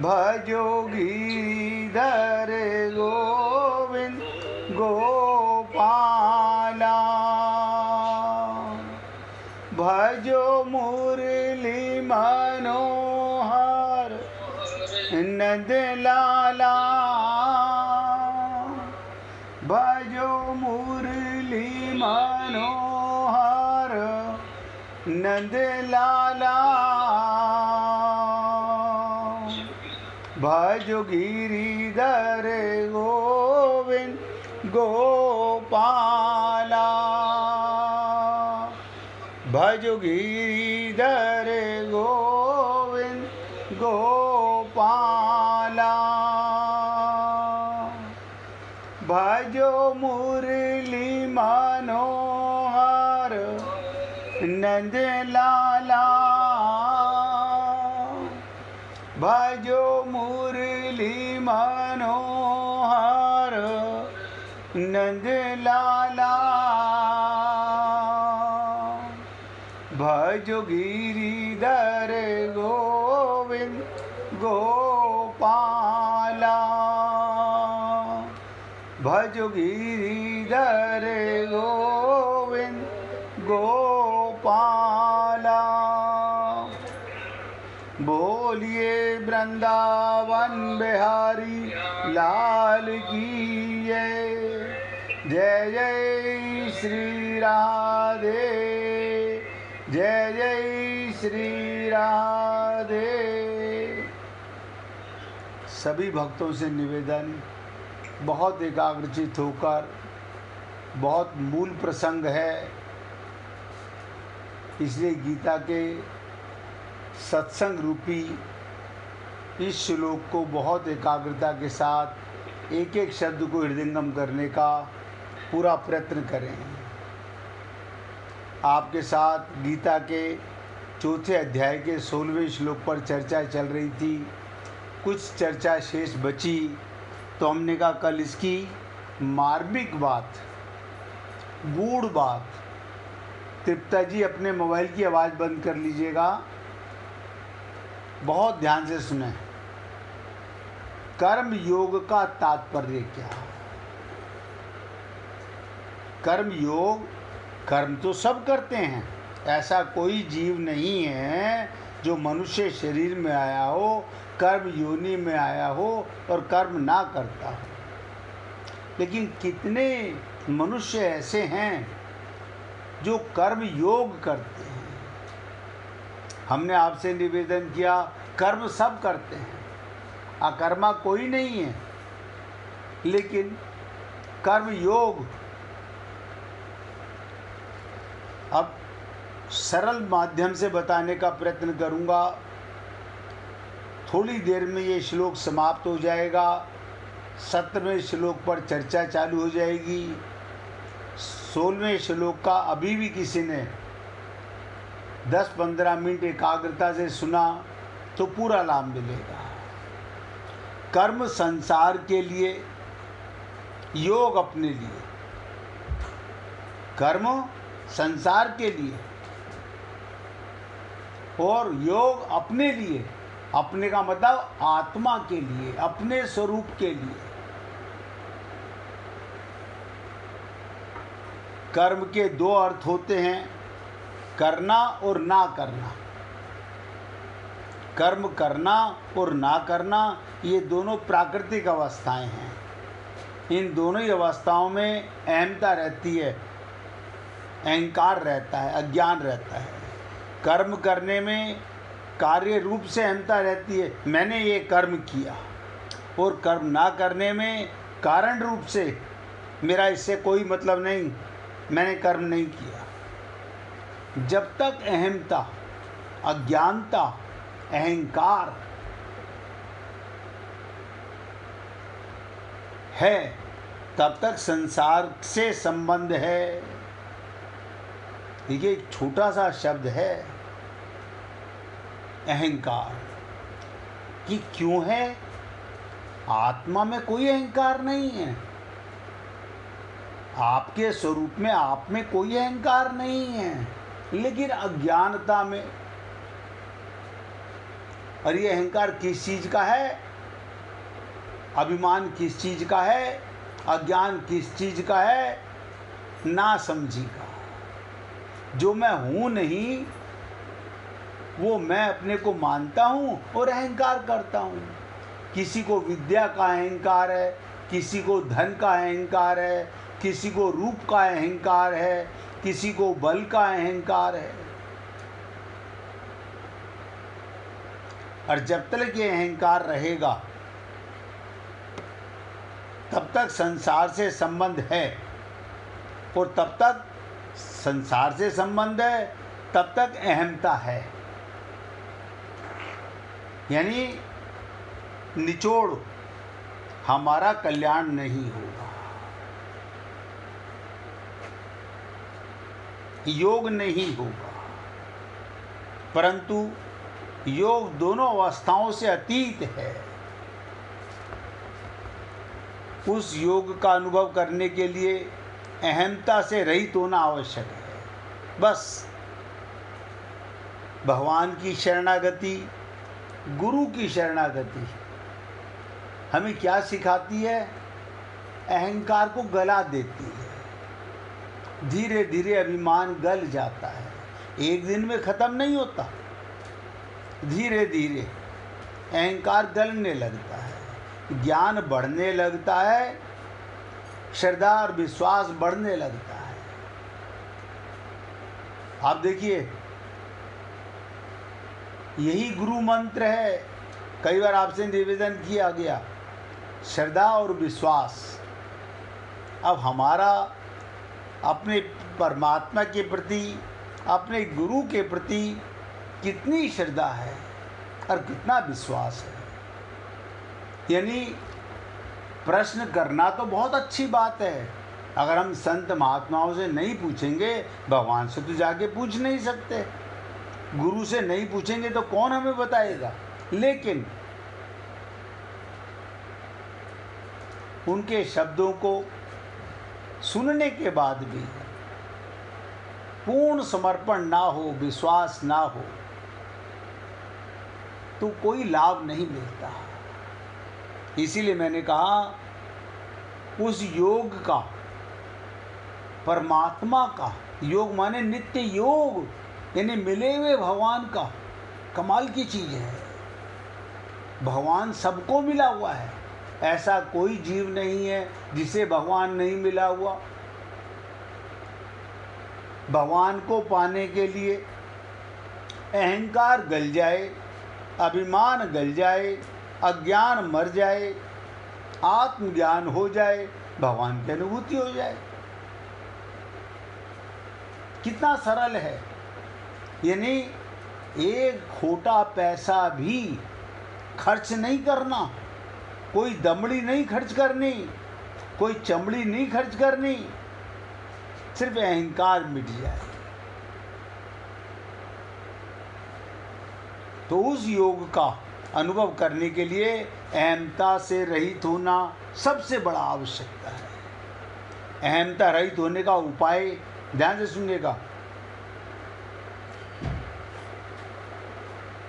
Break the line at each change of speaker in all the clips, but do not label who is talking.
भजो गिरिधर गोविंद गोपाला। भजो मुरली मनोहर नंद लाला। भजो मुरली मनोहर नंद लाला। भजो गिरिधर गोविंद गोपाला। भजो गिरिधर गोविंद गोपाला। भजो मुरली मनोहर नंद लाला। भजो मुरली मनोहर नंद लाला। भजो गिरिधर गोविंद गोपाला। भजो गिरिधर गोविंद गोपाला। बोलिए वृंदावन बिहारी लाल की जय जय श्री राधे। जय जय श्री राधे। सभी भक्तों से निवेदन, बहुत एकाग्रचित होकर, बहुत मूल प्रसंग है, इसलिए गीता के सत्संग रूपी इस श्लोक को बहुत एकाग्रता के साथ एक एक शब्द को हृदयंगम करने का पूरा प्रयत्न करें। आपके साथ गीता के चौथे अध्याय के 16वें श्लोक पर चर्चा चल रही थी। कुछ चर्चा शेष बची तो हमने कहा कल इसकी मार्मिक बात, गूढ़ बात, तृप्ता जी अपने मोबाइल की आवाज़ बंद कर लीजिएगा, बहुत ध्यान से सुने। कर्म योग का तात्पर्य क्या? कर्म योग, कर्म तो सब करते हैं, ऐसा कोई जीव नहीं है जो मनुष्य शरीर में आया हो, कर्म योनि में आया हो और कर्म ना करता हो। लेकिन कितने मनुष्य ऐसे हैं जो कर्म योग करते हैं। हमने आपसे निवेदन किया, कर्म सब करते हैं, अकर्मा कोई नहीं है, लेकिन कर्म योग। अब सरल माध्यम से बताने का प्रयत्न करूंगा। थोड़ी देर में ये श्लोक समाप्त हो जाएगा, 17वें श्लोक पर चर्चा चालू हो जाएगी। 16वें श्लोक का अभी भी किसी ने 10-15 मिनट एकाग्रता से सुना तो पूरा लाभ मिलेगा। कर्म संसार के लिए, योग अपने लिए। कर्म संसार के लिए और योग अपने लिए। अपने का मतलब आत्मा के लिए, अपने स्वरूप के लिए। कर्म के दो अर्थ होते हैं, करना और ना करना। कर्म करना और ना करना, ये दोनों प्राकृतिक अवस्थाएं हैं। इन दोनों ही अवस्थाओं में अहमता रहती है, अहंकार रहता है, अज्ञान रहता है। कर्म करने में कार्य रूप से अहमता रहती है, मैंने ये कर्म किया, और कर्म ना करने में कारण रूप से मेरा इससे कोई मतलब नहीं, मैंने कर्म नहीं किया। जब तक अहमता, अज्ञानता, अहंकार है तब तक संसार से संबंध है। देखिए, एक छोटा सा शब्द है अहंकार, कि क्यों है? आत्मा में कोई अहंकार नहीं है, आपके स्वरूप में, आप में कोई अहंकार नहीं है, लेकिन अज्ञानता में और ये अहंकार किस चीज़ का है? अभिमान किस चीज़ का है? अज्ञान किस चीज़ का है? नासमझी का। जो मैं हूँ नहीं वो मैं अपने को मानता हूँ और अहंकार करता हूँ। किसी को विद्या का अहंकार है, किसी को धन का अहंकार है, किसी को रूप का अहंकार है, किसी को बल का अहंकार है। और जब तक ये अहंकार रहेगा तब तक संसार से संबंध है, और तब तक संसार से संबंध है तब तक अहमता है। यानी निचोड़ हमारा कल्याण नहीं होगा, योग नहीं होगा, परंतु योग दोनों अवस्थाओं से अतीत है। उस योग का अनुभव करने के लिए अहमता से रहित होना आवश्यक है। बस भगवान की शरणागति, गुरु की शरणागति हमें क्या सिखाती है? अहंकार को गला देती है। धीरे धीरे अभिमान गल जाता है, एक दिन में खत्म नहीं होता। धीरे धीरे अहंकार गलने लगता है, ज्ञान बढ़ने लगता है, श्रद्धा और विश्वास बढ़ने लगता है। आप देखिए, यही गुरु मंत्र है। कई बार आपसे निवेदन किया गया, श्रद्धा और विश्वास। अब हमारा अपने परमात्मा के प्रति, अपने गुरु के प्रति कितनी श्रद्धा है और कितना विश्वास है। यानी प्रश्न करना तो बहुत अच्छी बात है। अगर हम संत महात्माओं से नहीं पूछेंगे, भगवान से तो जाके पूछ नहीं सकते, गुरु से नहीं पूछेंगे तो कौन हमें बताएगा। लेकिन उनके शब्दों को सुनने के बाद भी पूर्ण समर्पण ना हो, विश्वास ना हो, तो कोई लाभ नहीं मिलता। इसीलिए मैंने कहा, उस योग का, परमात्मा का योग माने नित्य योग, यानी मिले हुए भगवान का, कमाल की चीज़ है। भगवान सबको मिला हुआ है, ऐसा कोई जीव नहीं है जिसे भगवान नहीं मिला हुआ। भगवान को पाने के लिए अहंकार गल जाए, अभिमान गल जाए, अज्ञान मर जाए, आत्मज्ञान हो जाए, भगवान की अनुभूति हो जाए। कितना सरल है। यानी एक खोटा पैसा भी खर्च नहीं करना, कोई दमड़ी नहीं खर्च करनी, कोई चमड़ी नहीं खर्च करनी, सिर्फ अहंकार मिट जाए। तो उस योग का अनुभव करने के लिए अहमता से रहित होना सबसे बड़ा आवश्यकता है। अहमता रहित होने का उपाय ध्यान से सुनिएगा।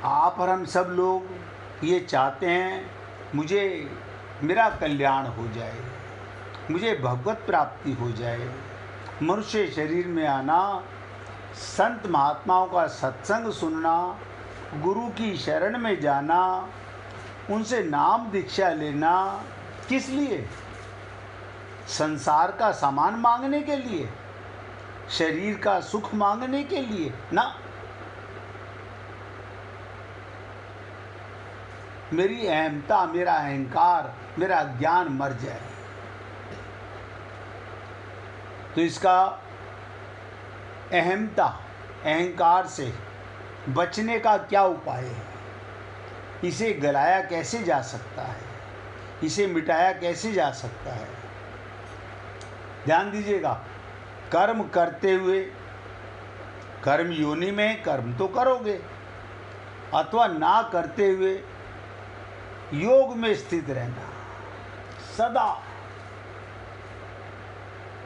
आप और हम सब लोग ये चाहते हैं, मुझे मेरा कल्याण हो जाए, मुझे भगवत प्राप्ति हो जाए, मनुष्य शरीर में आना, संत महात्माओं का सत्संग सुनना, गुरु की शरण में जाना, उनसे नाम दीक्षा लेना। किस लिए? संसार का सामान मांगने के लिए, शरीर का सुख मांगने के लिए ना। मेरी अहमता, मेरा अहंकार, मेरा ज्ञान मर जाए। तो इसका अहमता, अहंकार से बचने का क्या उपाय है? इसे गलाया कैसे जा सकता है? इसे मिटाया कैसे जा सकता है? ध्यान दीजिएगा। कर्म करते हुए, कर्म योनि में कर्म तो करोगे, अथवा ना करते हुए योग में स्थित रहना, सदा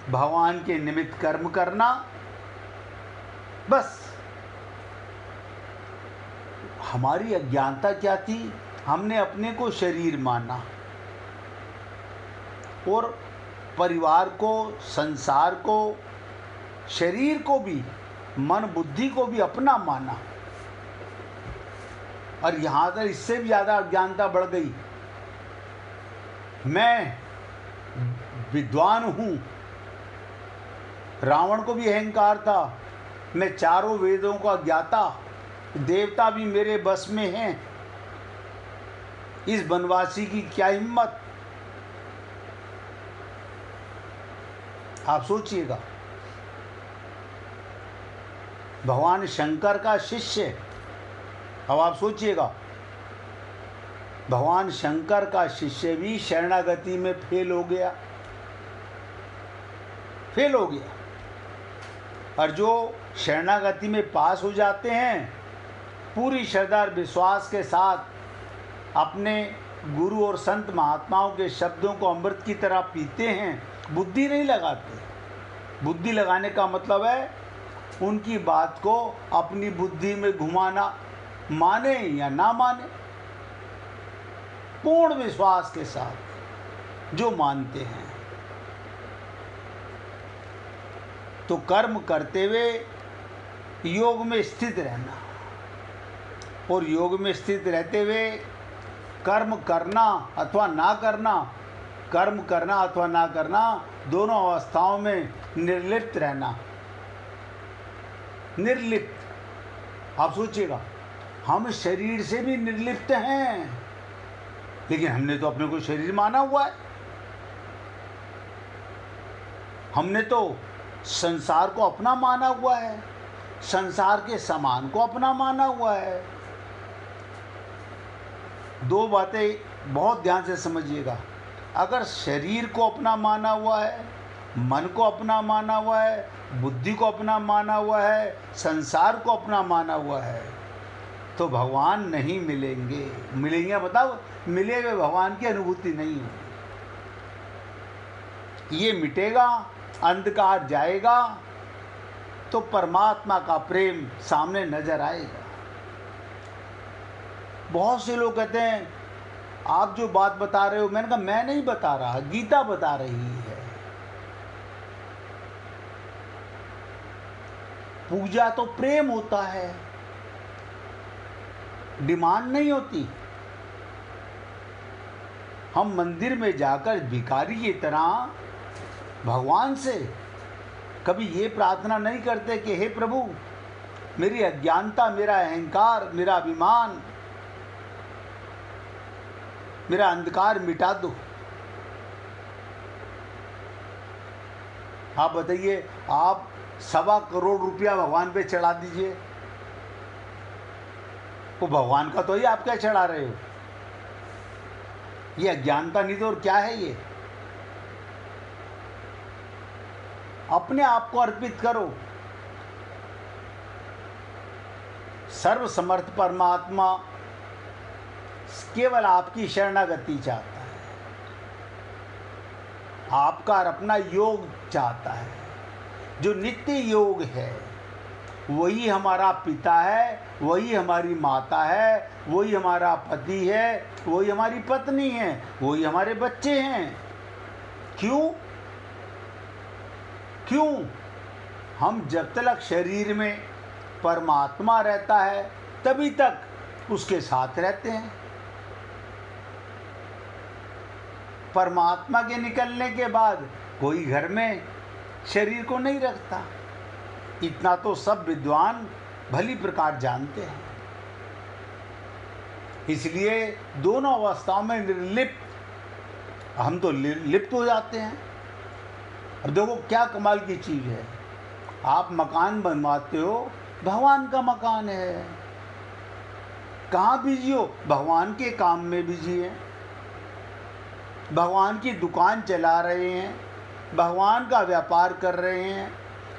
भगवान के निमित्त कर्म करना। बस हमारी अज्ञानता क्या थी? हमने अपने को शरीर माना और परिवार को, संसार को, शरीर को भी, मन बुद्धि को भी अपना माना। और यहाँ तक इससे भी ज़्यादा अज्ञानता बढ़ गई। मैं विद्वान हूँ। रावण को भी अहंकार था, मैं चारों वेदों का ज्ञाता, देवता भी मेरे बस में हैं। इस वनवासी की क्या हिम्मत। आप सोचिएगा, भगवान शंकर का शिष्य। अब आप सोचिएगा, भगवान शंकर का शिष्य भी शरणागति में फेल हो गया। और जो शरणागति में पास हो जाते हैं, पूरी श्रद्धा और विश्वास के साथ अपने गुरु और संत महात्माओं के शब्दों को अमृत की तरह पीते हैं, बुद्धि नहीं लगाते। बुद्धि लगाने का मतलब है उनकी बात को अपनी बुद्धि में घुमाना, माने या ना माने, पूर्ण विश्वास के साथ जो मानते हैं। तो कर्म करते हुए योग में स्थित रहना, और योग में स्थित रहते हुए कर्म करना अथवा ना करना, कर्म करना अथवा ना करना, दोनों अवस्थाओं में निर्लिप्त रहना। निर्लिप्त। आप सोचिएगा, हम शरीर से भी निर्लिप्त हैं, लेकिन हमने तो अपने को शरीर माना हुआ है। हमने तो संसार को अपना माना हुआ है, संसार के सामान को अपना माना हुआ है। दो बातें बहुत ध्यान से समझिएगा। अगर शरीर को अपना माना हुआ है, मन को अपना माना हुआ है, बुद्धि को अपना माना हुआ है, संसार को अपना माना हुआ है, तो भगवान नहीं मिलेंगे। मिलेंगे बताओ, मिले हुए भगवान की अनुभूति नहीं होगी। ये मिटेगा, अंधकार जाएगा, तो परमात्मा का प्रेम सामने नजर आएगा। बहुत से लोग कहते हैं आप जो बात बता रहे हो, मैंने कहा मैं नहीं बता रहा, गीता बता रही है। पूजा तो प्रेम होता है, डिमांड नहीं होती। हम मंदिर में जाकर भिखारी की तरह भगवान से कभी ये प्रार्थना नहीं करते कि हे प्रभु, मेरी अज्ञानता, मेरा अहंकार, मेरा अभिमान, मेरा अंधकार मिटा दो। आप बताइए, आप 1.25 करोड़ रुपया भगवान पे चढ़ा दीजिए, वो भगवान का तो ही आप क्या चढ़ा रहे हो? ये अज्ञानता नहीं तो और क्या है? ये अपने आप को अर्पित करो। सर्वसमर्थ परमात्मा केवल आपकी शरणागति चाहता है, आपका और अपना योग चाहता है। जो नित्य योग है वही हमारा पिता है, वही हमारी माता है, वही हमारा पति है, वही हमारी पत्नी है, वही हमारे बच्चे हैं। क्यों? हम जब तक शरीर में परमात्मा रहता है तभी तक उसके साथ रहते हैं। परमात्मा के निकलने के बाद कोई घर में शरीर को नहीं रखता। इतना तो सब विद्वान भली प्रकार जानते हैं। इसलिए दोनों अवस्थाओं में निर्लिप्त हम तो लिप्त हो जाते हैं। अब देखो क्या कमाल की चीज़ है, आप मकान बनवाते हो, भगवान का मकान है, कहाँ बिजी हो? भगवान के काम में बिजी है, भगवान की दुकान चला रहे हैं, भगवान का व्यापार कर रहे हैं,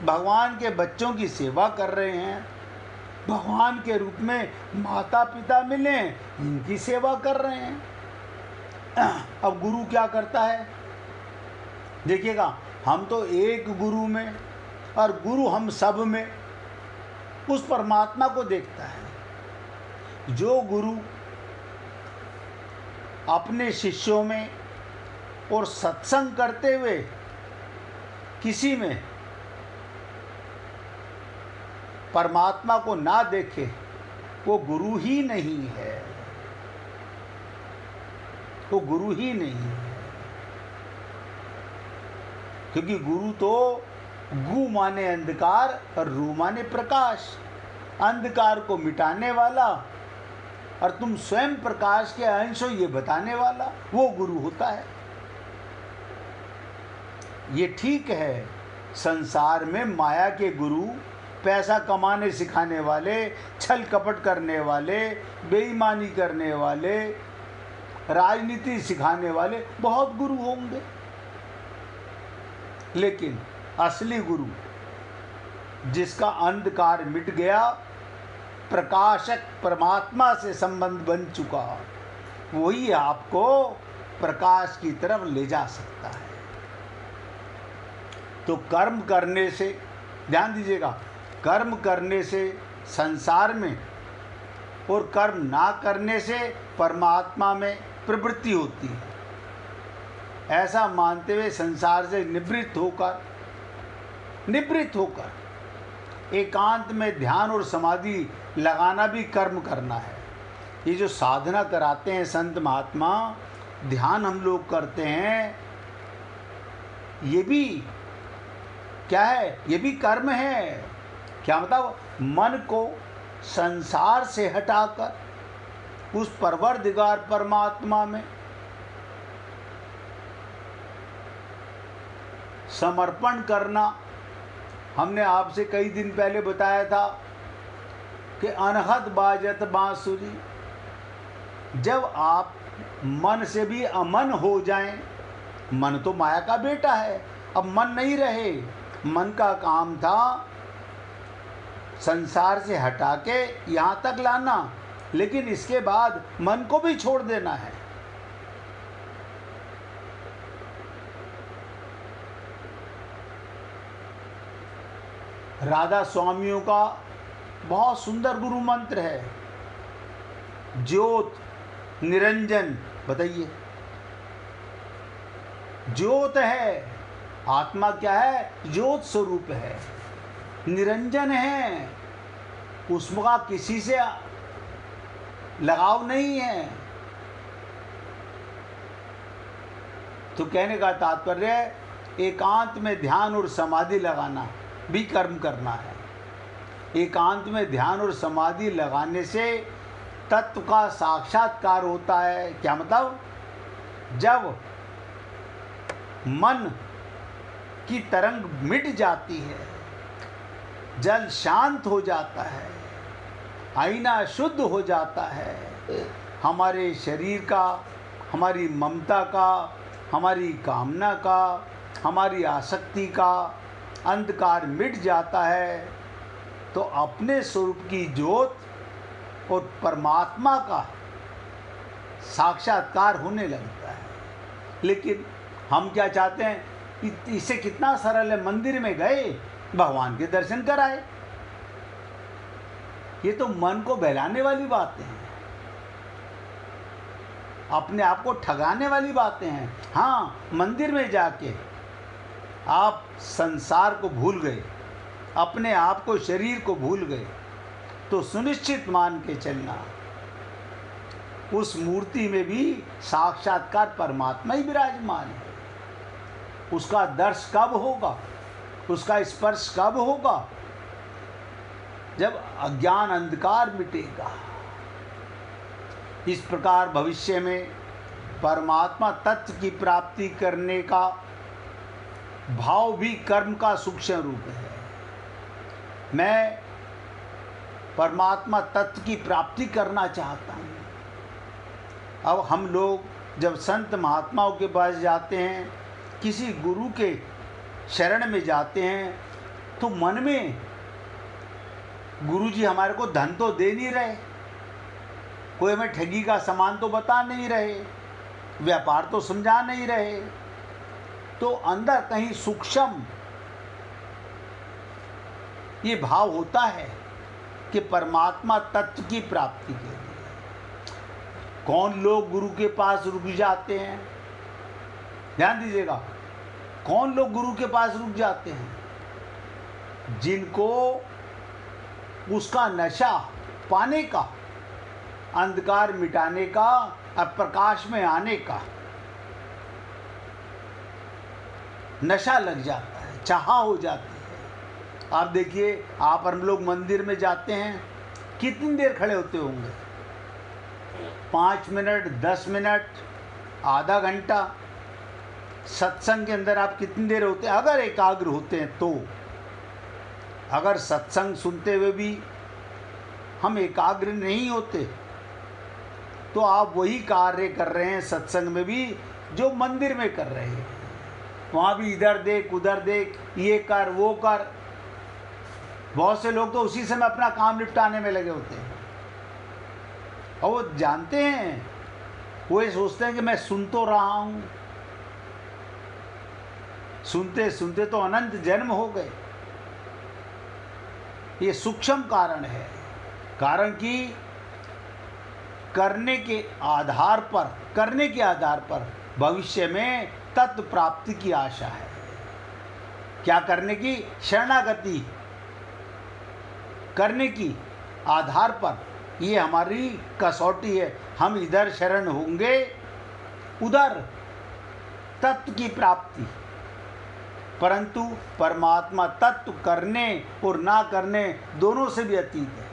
भगवान के बच्चों की सेवा कर रहे हैं, भगवान के रूप में माता पिता मिले, इनकी सेवा कर रहे हैं। अब गुरु क्या करता है? देखिएगा, हम तो एक गुरु में, और गुरु हम सब में उस परमात्मा को देखता है। जो गुरु अपने शिष्यों में और सत्संग करते हुए किसी में परमात्मा को ना देखे, वो गुरु ही नहीं है, वो गुरु ही नहीं है। क्योंकि गुरु तो गु माने अंधकार और रू माने प्रकाश, अंधकार को मिटाने वाला और तुम स्वयं प्रकाश के अंश हो ये बताने वाला, वो गुरु होता है। ये ठीक है, संसार में माया के गुरु, पैसा कमाने सिखाने वाले, छल कपट करने वाले, बेईमानी करने वाले, राजनीति सिखाने वाले बहुत गुरु होंगे, लेकिन असली गुरु जिसका अंधकार मिट गया, प्रकाशक परमात्मा से संबंध बन चुका, वही आपको प्रकाश की तरफ ले जा सकता है। तो कर्म करने से, ध्यान दीजिएगा, कर्म करने से संसार में और कर्म ना करने से परमात्मा में प्रवृत्ति होती है। ऐसा मानते हुए संसार से निवृत्त होकर एकांत में ध्यान और समाधि लगाना भी कर्म करना है। ये जो साधना कराते हैं संत महात्मा, ध्यान हम लोग करते हैं, ये भी क्या है? ये भी कर्म है। क्या मतलब? मन को संसार से हटाकर उस परवरदिगार परमात्मा में समर्पण करना। हमने आपसे कई दिन पहले बताया था कि अनहद बाजत बांसुरी, जब आप मन से भी अमन हो जाएं, मन तो माया का बेटा है, अब मन नहीं रहे, मन का काम था संसार से हटा के यहाँ तक लाना, लेकिन इसके बाद मन को भी छोड़ देना है। राधा स्वामियों का बहुत सुंदर गुरु मंत्र है, ज्योत निरंजन। बताइए, ज्योत है, आत्मा क्या है? ज्योत स्वरूप है, निरंजन है, उसका किसी से लगाव नहीं है। तो कहने का तात्पर्य है, एकांत में ध्यान और समाधि लगाना भी कर्म करना है। एकांत में ध्यान और समाधि लगाने से तत्व का साक्षात्कार होता है। क्या मतलब? जब मन की तरंग मिट जाती है, जल शांत हो जाता है, आईना शुद्ध हो जाता है, हमारे शरीर का, हमारी ममता का, हमारी कामना का, हमारी आसक्ति का अंधकार मिट जाता है, तो अपने स्वरूप की ज्योत और परमात्मा का साक्षात्कार होने लगता है। लेकिन हम क्या चाहते हैं? इसे कितना सरल है, मंदिर में गए, भगवान के दर्शन कराए। ये तो मन को बहलाने वाली बातें हैं, अपने आप को ठगाने वाली बातें हैं। हाँ, मंदिर में जाके आप संसार को भूल गए, अपने आप को, शरीर को भूल गए, तो सुनिश्चित मान के चलना उस मूर्ति में भी साक्षात्कार परमात्मा ही विराजमान है। उसका दर्श कब होगा? उसका स्पर्श कब होगा? जब अज्ञान अंधकार मिटेगा। इस प्रकार भविष्य में परमात्मा तत्व की प्राप्ति करने का भाव भी कर्म का सूक्ष्म रूप है। मैं परमात्मा तत्व की प्राप्ति करना चाहता हूँ। अब हम लोग जब संत महात्माओं के पास जाते हैं, किसी गुरु के शरण में जाते हैं, तो मन में गुरु जी हमारे को धन तो दे नहीं रहे, कोई हमें ठगी का सामान तो बता नहीं रहे, व्यापार तो समझा नहीं रहे, तो अंदर कहीं सूक्ष्म ये भाव होता है कि परमात्मा तत्व की प्राप्ति के लिए कौन लोग गुरु के पास रुक जाते हैं? ध्यान दीजिएगा, कौन लोग गुरु के पास रुक जाते हैं? जिनको उसका नशा पाने का, अंधकार मिटाने का, अब प्रकाश में आने का नशा लग जाता है, चाह हो जाती है। आप देखिए, आप हम लोग मंदिर में जाते हैं, कितनी देर खड़े होते होंगे? 5 मिनट, 10 मिनट, आधा घंटा। सत्संग के अंदर आप कितनी देर होते हैं? अगर एकाग्र होते हैं तो। अगर सत्संग सुनते हुए भी हम एकाग्र नहीं होते तो आप वही कार्य कर रहे हैं सत्संग में भी जो मंदिर में कर रहे हैं। वहाँ भी इधर देख उधर देख, ये कर वो कर। बहुत से लोग तो उसी समय अपना काम निपटाने में लगे होते हैं और वो जानते हैं, वो ये सोचते हैं कि मैं सुन तो रहा हूँ। सुनते सुनते तो अनंत जन्म हो गए। ये सूक्ष्म कारण है। कारण कि करने के आधार पर भविष्य में तत्व प्राप्ति की आशा है। क्या करने की? शरणागति करने की आधार पर ये हमारी कसौटी है। हम इधर शरण होंगे, उधर तत्व की प्राप्ति। परंतु परमात्मा तत्व करने और ना करने दोनों से भी अतीत है।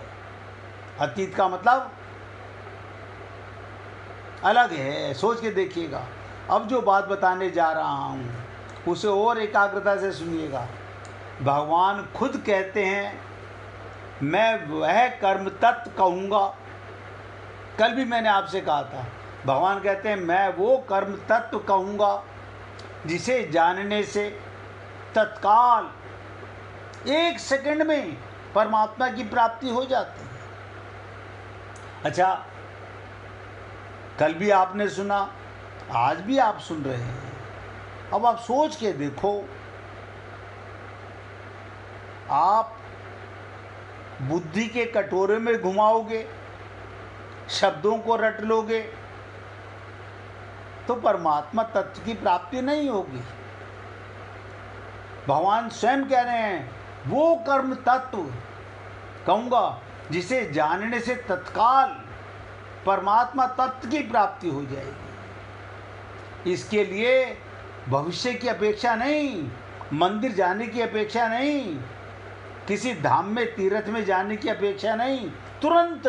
अतीत का मतलब अलग है, सोच के देखिएगा। अब जो बात बताने जा रहा हूँ उसे और एकाग्रता से सुनिएगा। भगवान खुद कहते हैं, मैं वह कर्म तत्व कहूँगा। कल भी मैंने आपसे कहा था, भगवान कहते हैं मैं वो कर्म तत्व कहूँगा जिसे जानने से तत्काल 1 सेकंड में परमात्मा की प्राप्ति हो जाती है। अच्छा, कल भी आपने सुना, आज भी आप सुन रहे हैं। अब आप सोच के देखो, आप बुद्धि के कटोरे में घुमाओगे, शब्दों को रट लोगे तो परमात्मा तत्व की प्राप्ति नहीं होगी। भगवान स्वयं कह रहे हैं, वो कर्म तत्व कहूँगा जिसे जानने से तत्काल परमात्मा तत्व की प्राप्ति हो जाएगी। इसके लिए भविष्य की अपेक्षा नहीं, मंदिर जाने की अपेक्षा नहीं, किसी धाम में तीर्थ में जाने की अपेक्षा नहीं, तुरंत।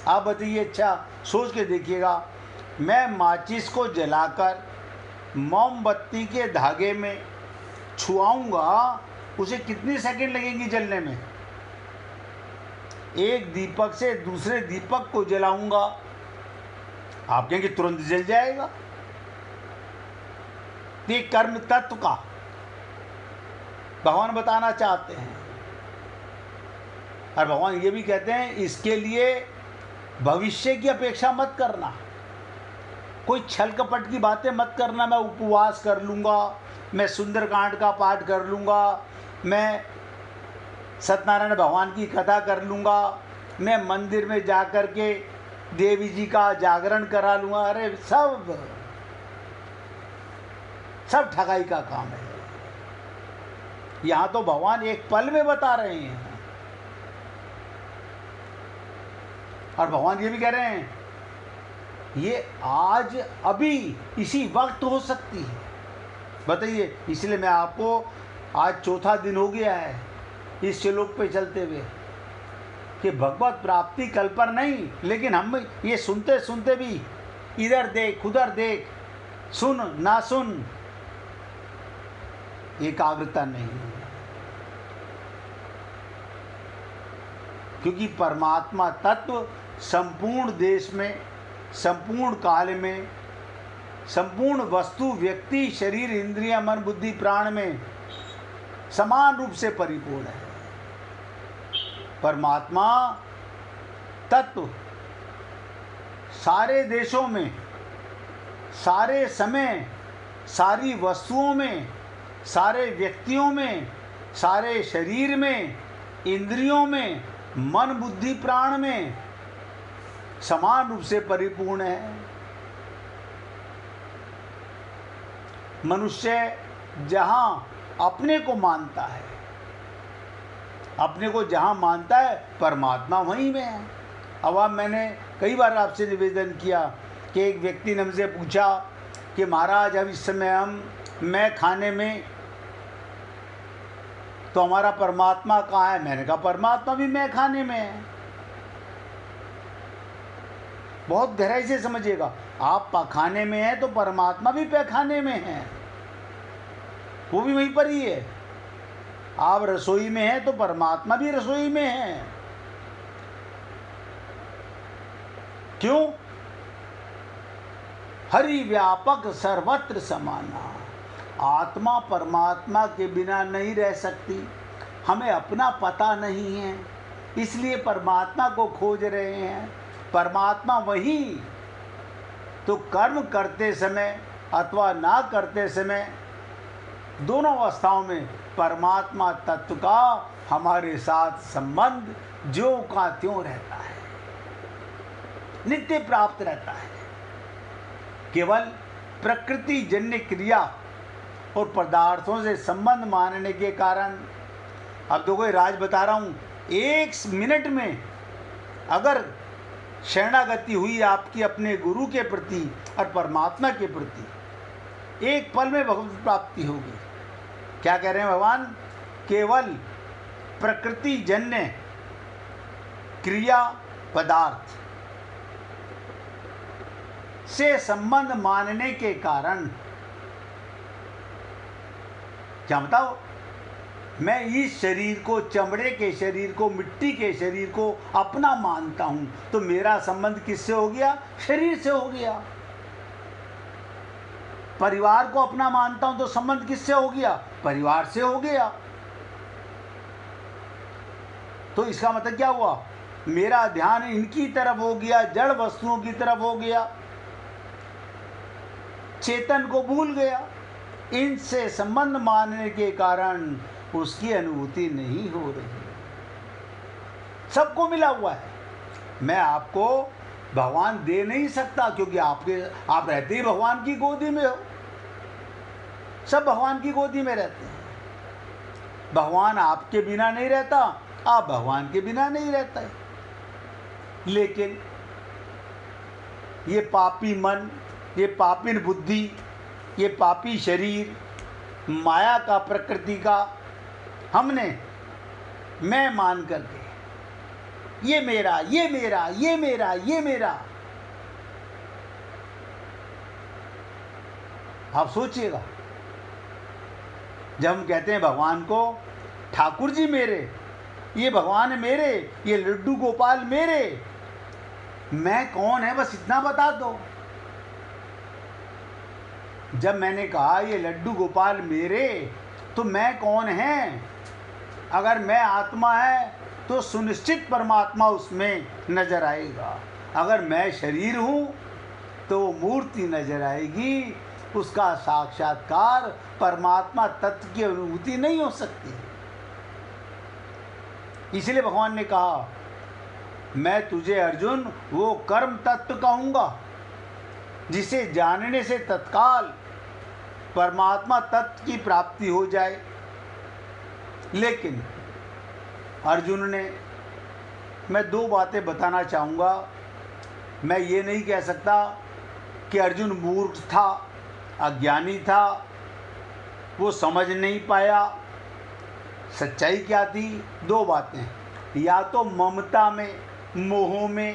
आप बताइए, अच्छा सोच के देखिएगा, मैं माचिस को जलाकर मोमबत्ती के धागे में छुआऊंगा, उसे कितनी सेकंड लगेंगी जलने में? एक दीपक से दूसरे दीपक को जलाऊंगा, आप कहेंगे तुरंत जल जाएगा। ये कर्म तत्व का भगवान बताना चाहते हैं। और भगवान ये भी कहते हैं, इसके लिए भविष्य की अपेक्षा मत करना, कोई छल कपट की बातें मत करना। मैं उपवास कर लूँगा, मैं सुंदरकांड का पाठ कर लूँगा, मैं सत्यनारायण भगवान की कथा कर लूँगा, मैं मंदिर में जा कर के देवी जी का जागरण करा लूँगा। अरे सब ठगाई का काम है। यहाँ तो भगवान एक पल में बता रहे हैं। और भगवान ये भी कह रहे हैं, ये आज अभी इसी वक्त हो सकती है। बताइए, इसलिए मैं आपको, आज 4था दिन हो गया है इस श्लोक पे चलते हुए कि भगवत प्राप्ति कल पर नहीं, लेकिन हम ये सुनते सुनते भी इधर देख उधर देख, सुन ना सुन, एकाग्रता नहीं। क्योंकि परमात्मा तत्व संपूर्ण देश में, संपूर्ण काल में, संपूर्ण वस्तु, व्यक्ति, शरीर, इंद्रिय, मन, बुद्धि, प्राण में समान रूप से परिपूर्ण है। परमात्मा तत्व सारे देशों में, सारे समय, सारी वस्तुओं में, सारे व्यक्तियों में, सारे शरीर में, इंद्रियों में, मन, बुद्धि, प्राण में समान रूप से परिपूर्ण है। मनुष्य जहाँ अपने को मानता है, अपने को जहाँ मानता है, परमात्मा वहीं में है। अब मैंने कई बार आपसे निवेदन किया कि एक व्यक्ति ने हमसे पूछा कि महाराज अब इस समय मैं खाने में, तो हमारा परमात्मा कहाँ है? मैंने कहा परमात्मा भी मैं खाने में है। बहुत गहराई से समझिएगा, आप खाने में हैं तो परमात्मा भी पैखाने में है, वो भी वहीं पर ही है। आप रसोई में हैं तो परमात्मा भी रसोई में है। क्यों? हरि व्यापक सर्वत्र समाना। आत्मा परमात्मा के बिना नहीं रह सकती। हमें अपना पता नहीं है, इसलिए परमात्मा को खोज रहे हैं। परमात्मा वही, तो कर्म करते समय अथवा ना करते समय, दोनों अवस्थाओं में परमात्मा तत्व का हमारे साथ संबंध ज्यों का त्यों रहता है, नित्य प्राप्त रहता है। केवल प्रकृति जन्य क्रिया और पदार्थों से संबंध मानने के कारण, अब देखो राज बता रहा हूँ, 1 मिनट में अगर शरणागति हुई आपकी अपने गुरु के प्रति और परमात्मा के प्रति, एक पल में भगवत प्राप्ति होगी। क्या कह रहे हैं भगवान? केवल प्रकृति जन्य क्रिया पदार्थ से संबंध मानने के कारण, क्या बताओ, मैं इस शरीर को, चमड़े के शरीर को, मिट्टी के शरीर को अपना मानता हूं, तो मेरा संबंध किससे हो गया? शरीर से हो गया। परिवार को अपना मानता हूं तो संबंध किससे हो गया? परिवार से हो गया। तो इसका मतलब क्या हुआ? मेरा ध्यान इनकी तरफ हो गया, जड़ वस्तुओं की तरफ हो गया, चेतन को भूल गया। इनसे संबंध मानने के कारण उसकी अनुभूति नहीं हो रही। सबको मिला हुआ है, मैं आपको भगवान दे नहीं सकता, क्योंकि आप रहते ही भगवान की गोदी में हो। सब भगवान की गोदी में रहते हैं। भगवान आपके बिना नहीं रहता, आप भगवान के बिना नहीं रहता है। लेकिन ये पापी मन, ये पापी बुद्धि, ये पापी शरीर, माया का, प्रकृति का हमने मैं मान करके, ये मेरा, ये मेरा, ये मेरा, ये मेरा। आप सोचिएगा, जब हम कहते हैं भगवान को ठाकुर जी मेरे, ये भगवान मेरे, ये लड्डू गोपाल मेरे, मैं कौन है बस इतना बता दो। जब मैंने कहा ये लड्डू गोपाल मेरे, तो मैं कौन है? अगर मैं आत्मा है तो सुनिश्चित परमात्मा उसमें नजर आएगा। अगर मैं शरीर हूँ तो मूर्ति नजर आएगी, उसका साक्षात्कार परमात्मा तत्व की अनुभूति नहीं हो सकती। इसलिए भगवान ने कहा, मैं तुझे अर्जुन वो कर्म तत्व कहूँगा जिसे जानने से तत्काल परमात्मा तत्व की प्राप्ति हो जाए। लेकिन अर्जुन ने, मैं 2 बातें बताना चाहूँगा। मैं ये नहीं कह सकता कि अर्जुन मूर्ख था, अज्ञानी था, वो समझ नहीं पाया। सच्चाई क्या थी? 2 बातें, या तो ममता में, मोह में,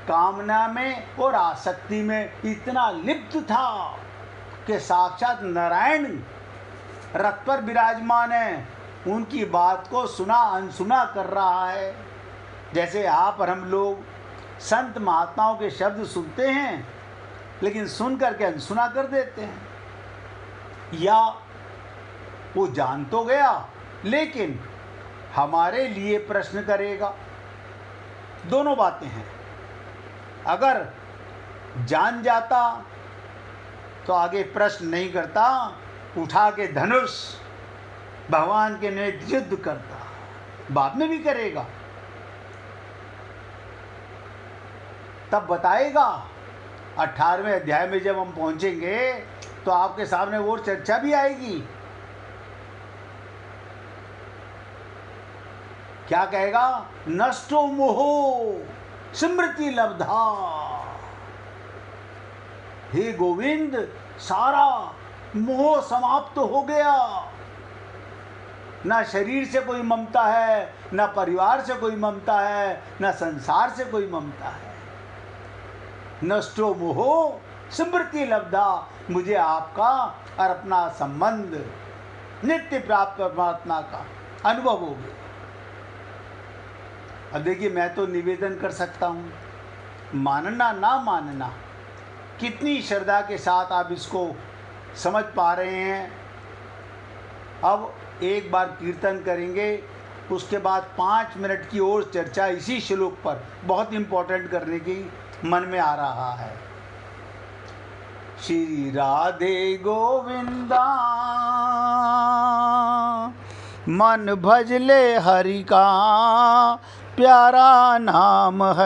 कामना में और आसक्ति में इतना लिप्त था कि साक्षात नारायण रथ पर विराजमान है, उनकी बात को सुना अनसुना कर रहा है। जैसे आप और हम लोग संत महात्माओं के शब्द सुनते हैं, लेकिन सुन करके अनसुना कर देते हैं। या वो जान तो गया, लेकिन हमारे लिए प्रश्न करेगा। दोनों बातें हैं। अगर जान जाता तो आगे प्रश्न नहीं करता, उठा के धनुष भगवान के नेत्र युद्ध करता, बाद में भी करेगा। तब बताएगा। 18वें अध्याय में जब हम पहुंचेंगे तो आपके सामने वो चर्चा भी आएगी। क्या कहेगा? नष्टो मोहो स्मृति लब्धा। हे गोविंद, सारा मोह समाप्त हो गया। ना शरीर से कोई ममता है, ना परिवार से कोई ममता है, ना संसार से कोई ममता है। नष्टो मोहो स्मृति लब्धा। मुझे आपका और अपना संबंध नित्य प्राप्त परमात्मा का अनुभव हो गया। अब देखिए, मैं तो निवेदन कर सकता हूँ, मानना ना मानना, कितनी श्रद्धा के साथ आप इसको समझ पा रहे हैं। अब एक बार कीर्तन करेंगे, उसके बाद 5 मिनट की और चर्चा इसी श्लोक पर बहुत इम्पोर्टेंट करने की मन में आ रहा है। श्री राधे गोविंदा मन भजले हरि का प्यारा नाम है।